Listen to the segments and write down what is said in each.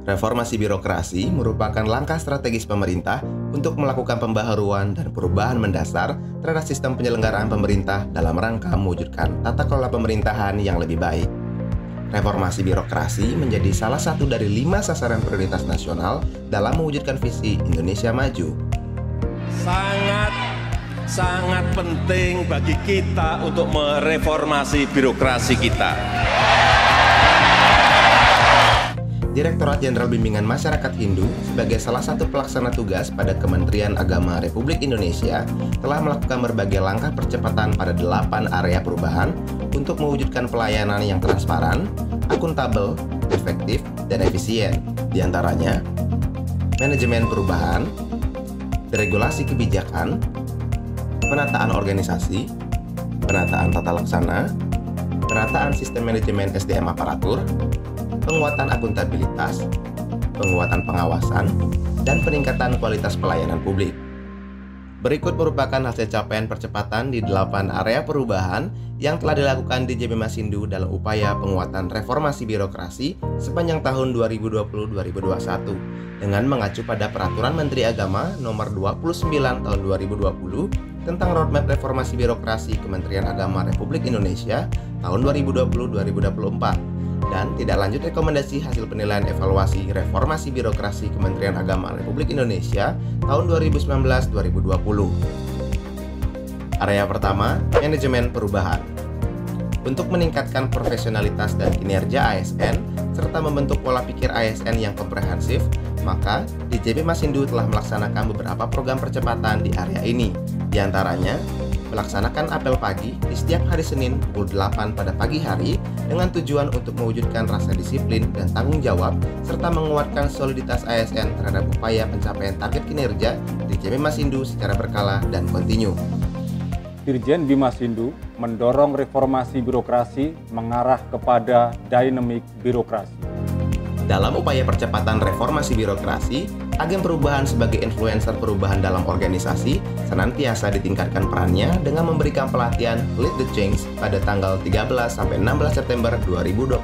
Reformasi birokrasi merupakan langkah strategis pemerintah untuk melakukan pembaharuan dan perubahan mendasar terhadap sistem penyelenggaraan pemerintah dalam rangka mewujudkan tata kelola pemerintahan yang lebih baik. Reformasi birokrasi menjadi salah satu dari 5 sasaran prioritas nasional dalam mewujudkan visi Indonesia Maju. Sangat penting bagi kita untuk mereformasi birokrasi kita. Direktorat Jenderal Bimbingan Masyarakat Hindu sebagai salah satu pelaksana tugas pada Kementerian Agama Republik Indonesia telah melakukan berbagai langkah percepatan pada 8 area perubahan untuk mewujudkan pelayanan yang transparan, akuntabel, efektif, dan efisien. Di antaranya, manajemen perubahan, deregulasi kebijakan, penataan organisasi, penataan tata laksana, penataan sistem manajemen SDM aparatur, penguatan akuntabilitas, penguatan pengawasan, dan peningkatan kualitas pelayanan publik. Berikut merupakan hasil capaian percepatan di 8 area perubahan yang telah dilakukan di JBMasindu dalam upaya penguatan reformasi birokrasi sepanjang tahun 2020-2021 dengan mengacu pada Peraturan Menteri Agama Nomor 29 Tahun 2020 tentang Roadmap Reformasi Birokrasi Kementerian Agama Republik Indonesia tahun 2020-2024 dan tidak lanjut rekomendasi hasil penilaian evaluasi reformasi birokrasi Kementerian Agama Republik Indonesia tahun 2019-2020. Area pertama, manajemen perubahan. Untuk meningkatkan profesionalitas dan kinerja ASN serta membentuk pola pikir ASN yang komprehensif, maka di JBMasindu telah melaksanakan beberapa program percepatan di area ini. Di antaranya, melaksanakan apel pagi di setiap hari Senin pukul 8 pada pagi hari dengan tujuan untuk mewujudkan rasa disiplin dan tanggung jawab serta menguatkan soliditas ASN terhadap upaya pencapaian target kinerja di JBMasindu secara berkala dan kontinu. Dirjen Bimasindu mendorong reformasi birokrasi mengarah kepada dynamic birokrasi. Dalam upaya percepatan reformasi birokrasi, agen perubahan sebagai influencer perubahan dalam organisasi senantiasa ditingkatkan perannya dengan memberikan pelatihan Lead the Change pada tanggal 13 sampai 16 September 2021.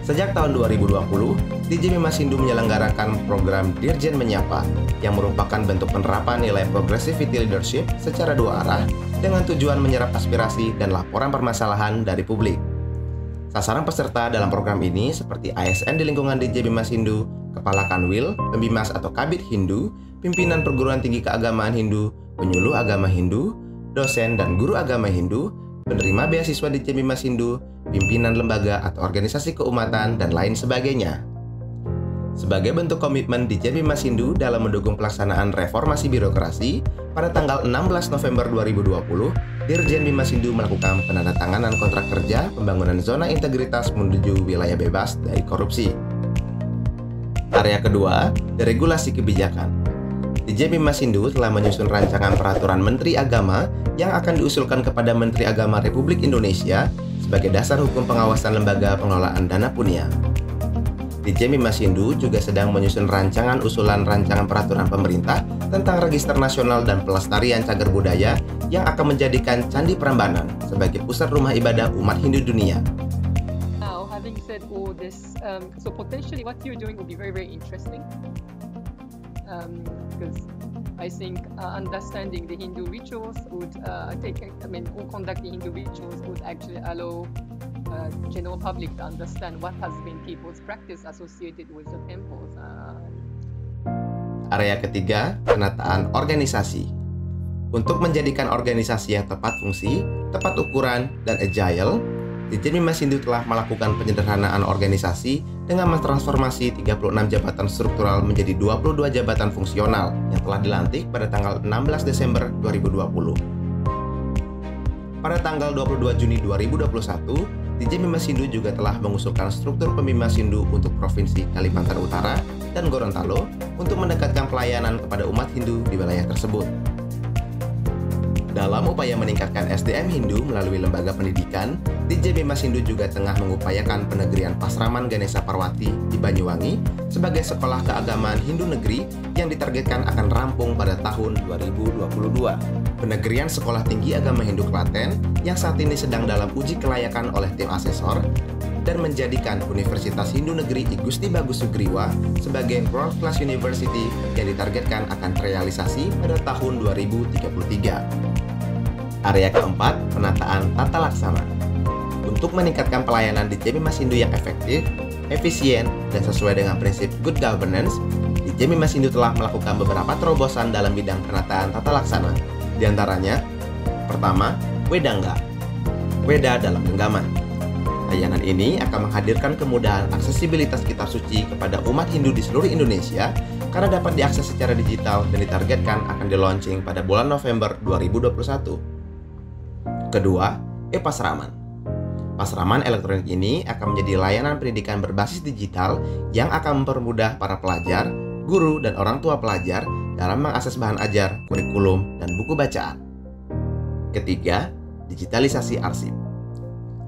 Sejak tahun 2020, JBMasindu menyelenggarakan program Dirjen Menyapa yang merupakan bentuk penerapan nilai progressivity leadership secara dua arah dengan tujuan menyerap aspirasi dan laporan permasalahan dari publik. Sasaran peserta dalam program ini seperti ASN di lingkungan JBMasindu, Kepala Kanwil, Pembimas atau Kabid Hindu, pimpinan perguruan tinggi keagamaan Hindu, penyuluh agama Hindu, dosen dan guru agama Hindu, penerima beasiswa di JBMasindu, pimpinan lembaga atau organisasi keumatan, dan lain sebagainya. Sebagai bentuk komitmen di JBMasindu dalam mendukung pelaksanaan reformasi birokrasi, pada tanggal 16 November 2020, Dirjen Bimasindu melakukan penandatanganan kontrak kerja pembangunan zona integritas menuju wilayah bebas dari korupsi. Area kedua, deregulasi kebijakan. JBMasindu telah menyusun rancangan peraturan Menteri Agama yang akan diusulkan kepada Menteri Agama Republik Indonesia sebagai dasar hukum pengawasan lembaga pengelolaan dana punya. JBMasindu juga sedang menyusun rancangan usulan rancangan peraturan pemerintah tentang Register Nasional dan Pelestarian Cagar Budaya yang akan menjadikan Candi Prambanan sebagai pusat rumah ibadah umat Hindu dunia. Now, having said all this, so potentially what you're doing would be very, very interesting. Because I think understanding the Hindu rituals would conducting Hindu rituals would actually allow general public to understand what has been people's practice associated with the temples. Area ketiga, penataan organisasi. Untuk menjadikan organisasi yang tepat fungsi, tepat ukuran, dan agile, JBMasindu telah melakukan penyederhanaan organisasi dengan mentransformasi 36 jabatan struktural menjadi 22 jabatan fungsional yang telah dilantik pada tanggal 16 Desember 2020. Pada tanggal 22 Juni 2021, JBMasindu juga telah mengusulkan struktur Pembimasindu untuk Provinsi Kalimantan Utara dan Gorontalo untuk mendekatkan pelayanan kepada umat Hindu di wilayah tersebut. Dalam upaya meningkatkan SDM Hindu melalui lembaga pendidikan, Ditjen Bimasindo juga tengah mengupayakan penegrian Pasraman Ganesha Parwati di Banyuwangi sebagai sekolah keagamaan Hindu negeri yang ditargetkan akan rampung pada tahun 2022. Penegrian Sekolah Tinggi Agama Hindu Klaten yang saat ini sedang dalam uji kelayakan oleh tim asesor dan menjadikan Universitas Hindu Negeri I Gusti Bagus Sugriwa sebagai World Class University yang ditargetkan akan terrealisasi pada tahun 2033. Area keempat, penataan tata laksana. Untuk meningkatkan pelayanan Ditjen Bimasindo yang efektif, efisien, dan sesuai dengan prinsip good governance, Ditjen Bimasindo telah melakukan beberapa terobosan dalam bidang penataan tata laksana. Di antaranya, pertama, Wedangga, Weda dalam genggaman. Layanan ini akan menghadirkan kemudahan aksesibilitas kitab suci kepada umat Hindu di seluruh Indonesia karena dapat diakses secara digital dan ditargetkan akan di-launching pada bulan November 2021. Kedua, e-Pasraman. Pasraman elektronik ini akan menjadi layanan pendidikan berbasis digital yang akan mempermudah para pelajar, guru, dan orang tua pelajar dalam mengakses bahan ajar, kurikulum, dan buku bacaan. Ketiga, digitalisasi arsip.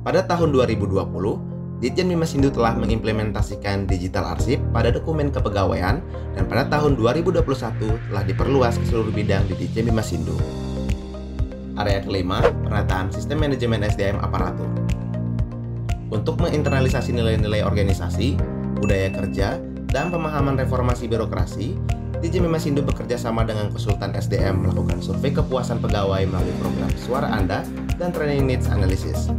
Pada tahun 2020, Ditjen Bimasindo telah mengimplementasikan digital arsip pada dokumen kepegawaian dan pada tahun 2021 telah diperluas ke seluruh bidang di Ditjen Bimasindo. Area kelima, penataan sistem manajemen SDM aparatur. Untuk menginternalisasi nilai-nilai organisasi, budaya kerja, dan pemahaman reformasi birokrasi, Ditjen Bimasindo bekerja sama dengan konsultan SDM melakukan survei kepuasan pegawai melalui program Suara Anda dan Training Needs Analysis.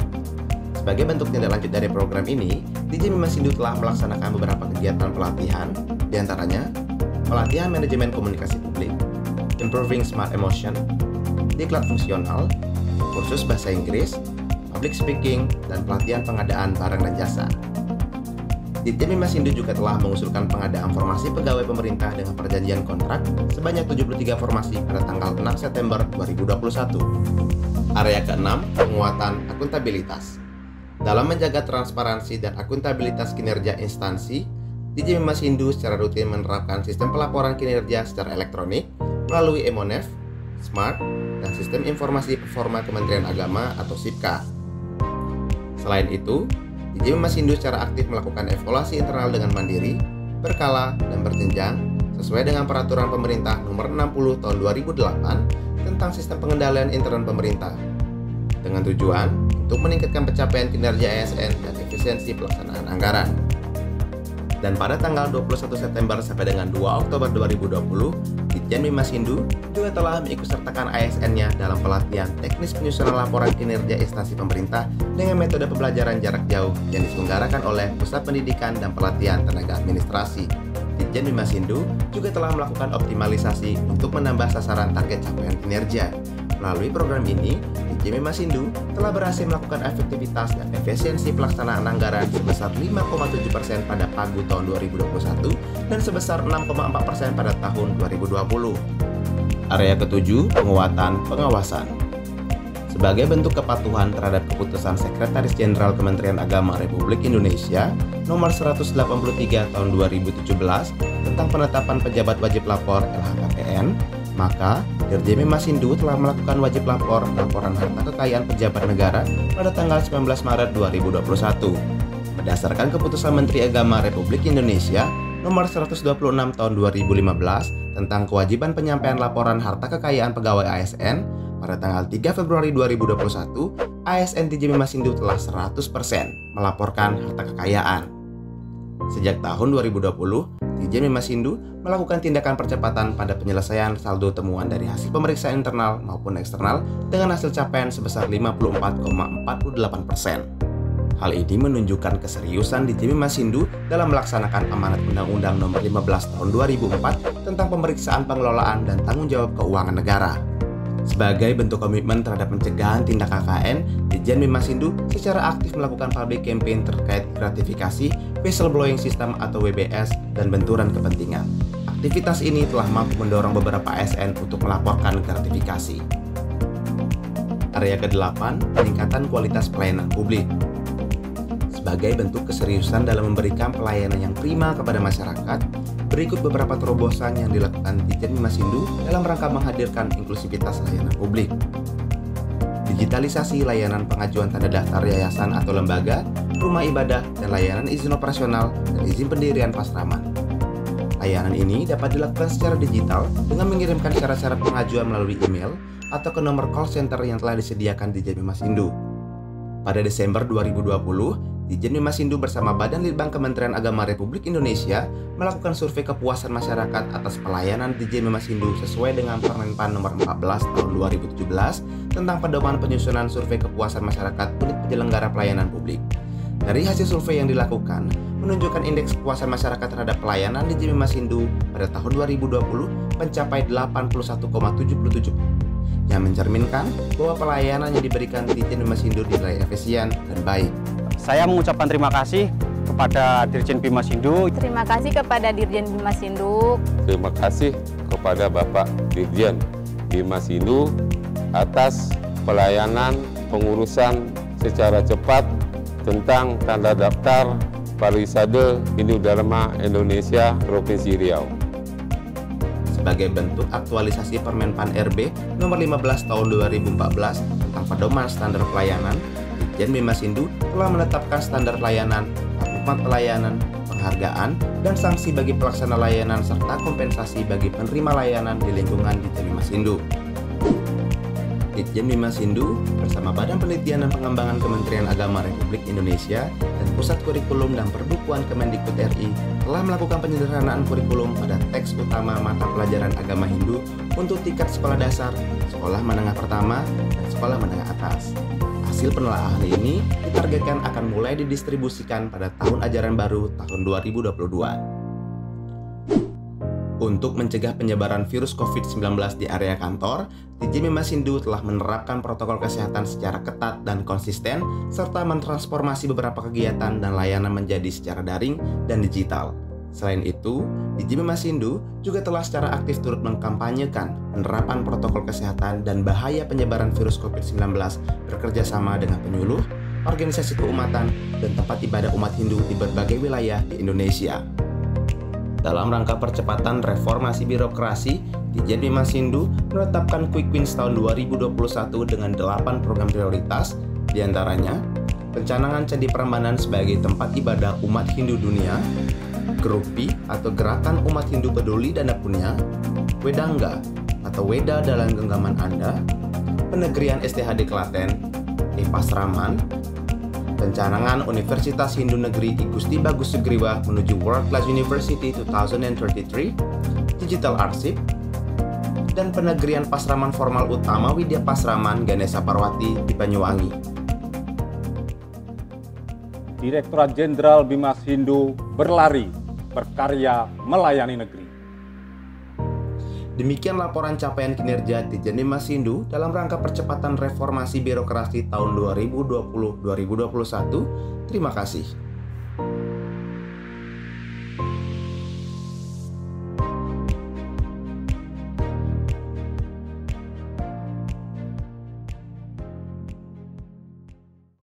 Sebagai bentuk tindak lanjut dari program ini, Ditjen Bimasindo telah melaksanakan beberapa kegiatan pelatihan, diantaranya pelatihan manajemen komunikasi publik, improving smart emotion, diklat fungsional, kursus bahasa Inggris, public speaking, dan pelatihan pengadaan barang dan jasa. Ditjen Bimasindo juga telah mengusulkan pengadaan formasi pegawai pemerintah dengan perjanjian kontrak sebanyak 73 formasi pada tanggal 6 September 2021. Area keenam, penguatan akuntabilitas. Dalam menjaga transparansi dan akuntabilitas kinerja instansi, Ditjen Bimasindo secara rutin menerapkan sistem pelaporan kinerja secara elektronik melalui e-Monef, Smart, dan Sistem Informasi Performa Kementerian Agama atau SIPKA. Selain itu, Ditjen Bimasindo secara aktif melakukan evaluasi internal dengan mandiri, berkala, dan berjenjang sesuai dengan Peraturan Pemerintah Nomor 60 Tahun 2008 tentang Sistem Pengendalian Intern Pemerintah, dengan tujuan untuk meningkatkan pencapaian kinerja ASN dan efisiensi pelaksanaan anggaran. Dan pada tanggal 21 September sampai dengan 2 Oktober 2020, Ditjen Bimasindo juga telah mengikutsertakan ASN-nya dalam pelatihan teknis penyusunan laporan kinerja instansi pemerintah dengan metode pembelajaran jarak jauh yang diselenggarakan oleh Pusat Pendidikan dan Pelatihan Tenaga Administrasi. Ditjen Bimasindo juga telah melakukan optimalisasi untuk menambah sasaran target capaian kinerja. Melalui program ini, Ditjen Bimasindo telah berhasil melakukan efektivitas dan efisiensi pelaksanaan anggaran sebesar 5,7% pada Pagu tahun 2021 dan sebesar 6,4% pada tahun 2020. Area ketujuh, penguatan pengawasan. Sebagai bentuk kepatuhan terhadap keputusan Sekretaris Jenderal Kementerian Agama Republik Indonesia Nomor 183 Tahun 2017 tentang penetapan pejabat wajib lapor LHKPN, maka Ditjen Bimasindo telah melakukan wajib lapor laporan harta kekayaan pejabat negara pada tanggal 19 Maret 2021. Berdasarkan keputusan Menteri Agama Republik Indonesia Nomor 126 Tahun 2015 tentang kewajiban penyampaian laporan harta kekayaan pegawai ASN, pada tanggal 3 Februari 2021, ASN Ditjen Bimasindo telah 100% melaporkan harta kekayaan. Sejak tahun 2020, Ditjen Bimasindo melakukan tindakan percepatan pada penyelesaian saldo temuan dari hasil pemeriksaan internal maupun eksternal dengan hasil capaian sebesar 54,48%. Hal ini menunjukkan keseriusan Ditjen Bimasindo dalam melaksanakan amanat Undang-Undang Nomor 15 Tahun 2004 tentang pemeriksaan pengelolaan dan tanggung jawab keuangan negara. Sebagai bentuk komitmen terhadap pencegahan tindak KKN, Ditjen Bimasindo secara aktif melakukan public campaign terkait gratifikasi, whistleblowing system atau WBS, dan benturan kepentingan. Aktivitas ini telah mampu mendorong beberapa ASN untuk melaporkan gratifikasi. Area ke-8, peningkatan kualitas pelayanan publik. Sebagai bentuk keseriusan dalam memberikan pelayanan yang prima kepada masyarakat, berikut beberapa terobosan yang dilakukan Ditjen Bimasindo dalam rangka menghadirkan inklusivitas layanan publik. Ditjen digitalisasi layanan pengajuan tanda daftar yayasan atau lembaga, rumah ibadah, dan layanan izin operasional dan izin pendirian Pasraman. Layanan ini dapat dilakukan secara digital dengan mengirimkan syarat-syarat pengajuan melalui email atau ke nomor call center yang telah disediakan Ditjen Bimashindu. Pada Desember 2020, Ditjen Bimashindu bersama Badan Litbang Kementerian Agama Republik Indonesia melakukan survei kepuasan masyarakat atas pelayanan Ditjen Bimashindu sesuai dengan Permenpan Nomor 14 Tahun 2017 tentang pedoman penyusunan survei kepuasan masyarakat unit penyelenggara pelayanan publik. Dari hasil survei yang dilakukan, menunjukkan indeks kepuasan masyarakat terhadap pelayanan Ditjen Bimashindu pada tahun 2020 mencapai 81,77, yang mencerminkan bahwa pelayanan yang diberikan Ditjen Bimashindu dinilai efisien dan baik. Saya mengucapkan terima kasih kepada Dirjen Bimashindu. Terima kasih kepada Dirjen Bimashindu. Terima kasih kepada Bapak Dirjen Bimashindu atas pelayanan pengurusan secara cepat tentang tanda daftar Parisade Hindu Dharma Indonesia Provinsi Riau. Sebagai bentuk aktualisasi Permenpan RB Nomor 15 Tahun 2014 tentang pedoman standar pelayanan, Ditjen Bimashindu telah menetapkan standar pelayanan, format pelayanan, penghargaan, dan sanksi bagi pelaksana layanan serta kompensasi bagi penerima layanan di lingkungan Ditjen Bimashindu. Ditjen Bimashindu bersama Badan Penelitian dan Pengembangan Kementerian Agama Republik Indonesia dan Pusat Kurikulum dan Perbukuan Kemendikbud RI telah melakukan penyederhanaan kurikulum pada teks utama mata pelajaran agama Hindu untuk tingkat sekolah dasar, sekolah menengah pertama, dan sekolah menengah atas. Hasil penelaahan ini ditargetkan akan mulai didistribusikan pada tahun ajaran baru tahun 2022. Untuk mencegah penyebaran virus COVID-19 di area kantor, Ditjen Bimashindu telah menerapkan protokol kesehatan secara ketat dan konsisten, serta mentransformasi beberapa kegiatan dan layanan menjadi secara daring dan digital. Selain itu, Ditjen Bimashindu juga telah secara aktif turut mengkampanyekan penerapan protokol kesehatan dan bahaya penyebaran virus COVID-19 bekerja sama dengan penyuluh, organisasi keumatan, dan tempat ibadah umat Hindu di berbagai wilayah di Indonesia. Dalam rangka percepatan reformasi birokrasi, Ditjen Bimashindu menetapkan Quick Wins tahun 2021 dengan 8 program prioritas, diantaranya pencanangan Candi Prambanan sebagai tempat ibadah umat Hindu dunia, Grupi atau Gerakan Umat Hindu Peduli Dana Punya, Wedangga atau Weda dalam genggaman Anda, Penegrian STHD Klaten, Pasraman, pencanangan Universitas Hindu Negeri I Gusti Bagus Sugriwa menuju World Class University 2033, Digital Arsip, dan penegrian Pasraman Formal Utama Widya Pasraman Ganesha Parwati di Banyuwangi. Direktorat Jenderal Bimashindu berlari, berkarya melayani negeri. Demikian laporan capaian kinerja Ditjen Bimashindu dalam rangka percepatan reformasi birokrasi tahun 2020-2021. Terima kasih.